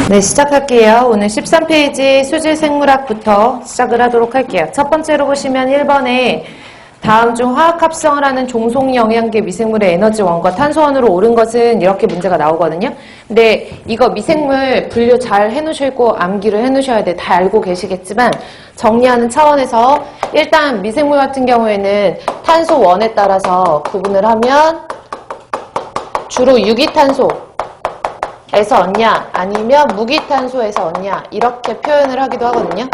네, 시작할게요. 오늘 13페이지 수질 생물학부터 시작을 하도록 할게요. 첫 번째로 보시면 1번에 다음 중 화학합성을 하는 종속영양계 미생물의 에너지원과 탄소원으로 옳은 것은 이렇게 문제가 나오거든요. 근데 이거 미생물 분류 잘 해놓으시고 암기를 해놓으셔야 돼. 다 알고 계시겠지만 정리하는 차원에서 일단 미생물 같은 경우에는 탄소원에 따라서 구분을 하면 주로 유기탄소 에서 얻냐 아니면 무기탄소에서 얻냐 이렇게 표현을 하기도 하거든요.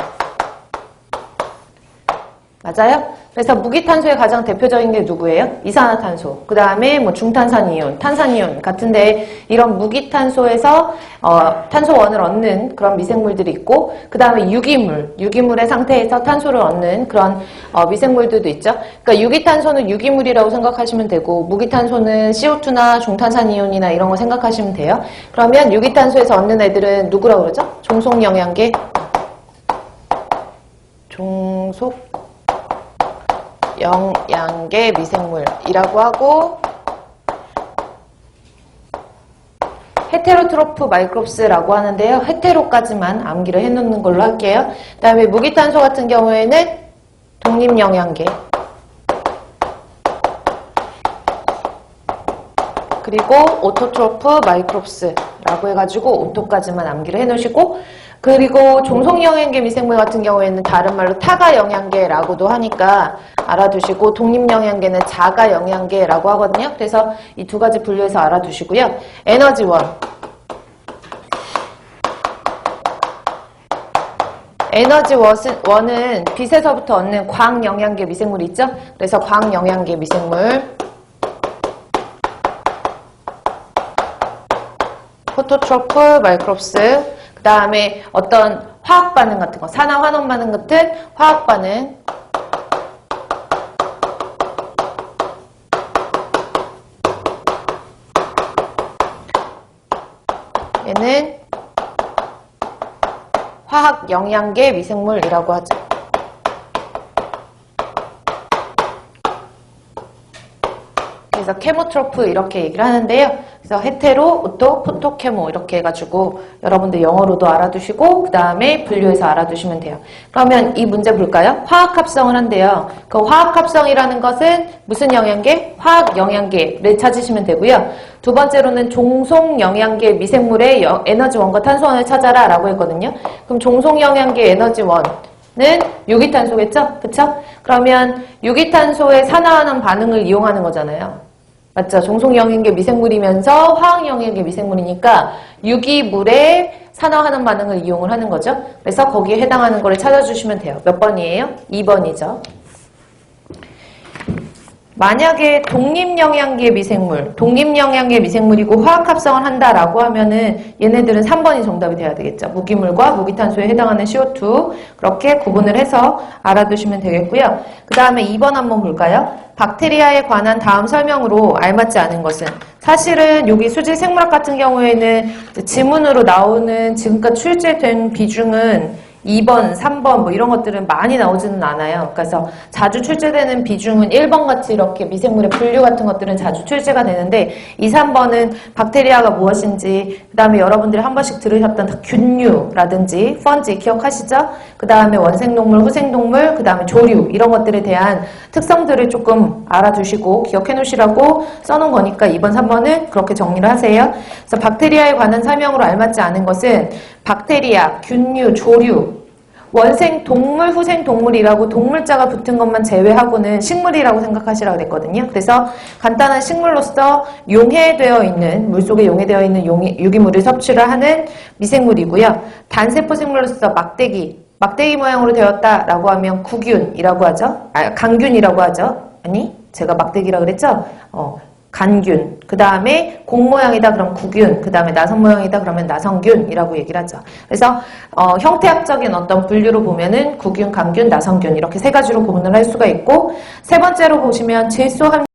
맞아요? 그래서 무기탄소의 가장 대표적인 게 누구예요? 이산화탄소. 그 다음에 뭐 중탄산이온, 탄산이온 같은데 이런 무기탄소에서 탄소원을 얻는 그런 미생물들이 있고 그 다음에 유기물의 상태에서 탄소를 얻는 그런 미생물들도 있죠. 그러니까 유기탄소는 유기물이라고 생각하시면 되고 무기탄소는 CO2나 중탄산이온이나 이런 거 생각하시면 돼요. 그러면 유기탄소에서 얻는 애들은 누구라고 그러죠? 종속영양계, 영양계 미생물이라고 하고 헤테로트로프 마이크롭스라고 하는데요. 헤테로까지만 암기를 해놓는 걸로 할게요. 그 다음에 무기탄소 같은 경우에는 독립영양계 그리고 오토트로프 마이크롭스라고 해가지고 오토까지만 암기를 해놓으시고 그리고 종속영양계 미생물 같은 경우에는 다른 말로 타가영양계라고도 하니까 알아두시고 독립영양계는 자가영양계라고 하거든요. 그래서 이 두 가지 분류해서 알아두시고요. 에너지원. 에너지원은 빛에서부터 얻는 광영양계 미생물이 있죠. 그래서 광영양계 미생물 포토트로프 마이크롭스 그 다음에 어떤 화학 반응 같은 거, 산화 환원 반응 같은 화학 반응 얘는 화학 영양계 미생물이라고 하죠. 그래서 케모트로프 이렇게 얘기를 하는데요. 그래서 헤테로, 오토, 포토, 케모 이렇게 해가지고 여러분들 영어로도 알아두시고 그 다음에 분류해서 알아두시면 돼요. 그러면 이 문제 볼까요? 화학합성을 한대요. 그 화학합성이라는 것은 무슨 영양계? 화학영양계를 찾으시면 되고요. 두 번째로는 종속영양계 미생물의 에너지원과 탄소원을 찾아라 라고 했거든요. 그럼 종속영양계 에너지원은 유기탄소겠죠? 그쵸? 그러면 유기탄소의 산화하는 반응을 이용하는 거잖아요. 맞죠? 종속영양계 미생물이면서 화학영양계 미생물이니까 유기물의 산화하는 반응을 이용을 하는 거죠. 그래서 거기에 해당하는 거를 찾아주시면 돼요. 몇 번이에요? 2번이죠. 만약에 독립영양계 미생물이고 화학합성을 한다라고 하면은 얘네들은 3번이 정답이 돼야 되겠죠. 무기물과 무기탄소에 해당하는 CO2 그렇게 구분을 해서 알아두시면 되겠고요. 그 다음에 2번 한번 볼까요? 박테리아에 관한 다음 설명으로 알맞지 않은 것은 사실은 여기 수질 생물학 같은 경우에는 지문으로 나오는 지금까지 출제된 비중은 2번, 3번 뭐 이런 것들은 많이 나오지는 않아요. 그래서 자주 출제되는 비중은 1번 같이 이렇게 미생물의 분류 같은 것들은 자주 출제가 되는데 2, 3번은 박테리아가 무엇인지 그 다음에 여러분들이 한 번씩 들으셨던 균류라든지 펀지 기억하시죠? 그 다음에 원생동물, 후생동물, 그 다음에 조류 이런 것들에 대한 특성들을 조금 알아두시고 기억해 놓으시라고 써놓은 거니까 2번, 3번은 그렇게 정리를 하세요. 그래서 박테리아에 관한 설명으로 알맞지 않은 것은 박테리아, 균류, 조류 원생 동물, 후생 동물이라고 동물자가 붙은 것만 제외하고는 식물이라고 생각하시라고 그랬거든요. 그래서 간단한 식물로서 용해되어 있는, 물속에 용해되어 있는 유기물을 섭취를 하는 미생물이고요. 단세포 생물로서 막대기 모양으로 되었다라고 하면 구균이라고 하죠. 강균이라고 하죠. 아니, 제가 막대기라고 그랬죠? 간균, 그 다음에 공 모양이다 그럼 구균, 그 다음에 나선 모양이다 그러면 나선균이라고 얘기를 하죠. 그래서 형태학적인 어떤 분류로 보면은 구균, 간균, 나선균 이렇게 세 가지로 구분을 할 수가 있고 세 번째로 보시면 질소 함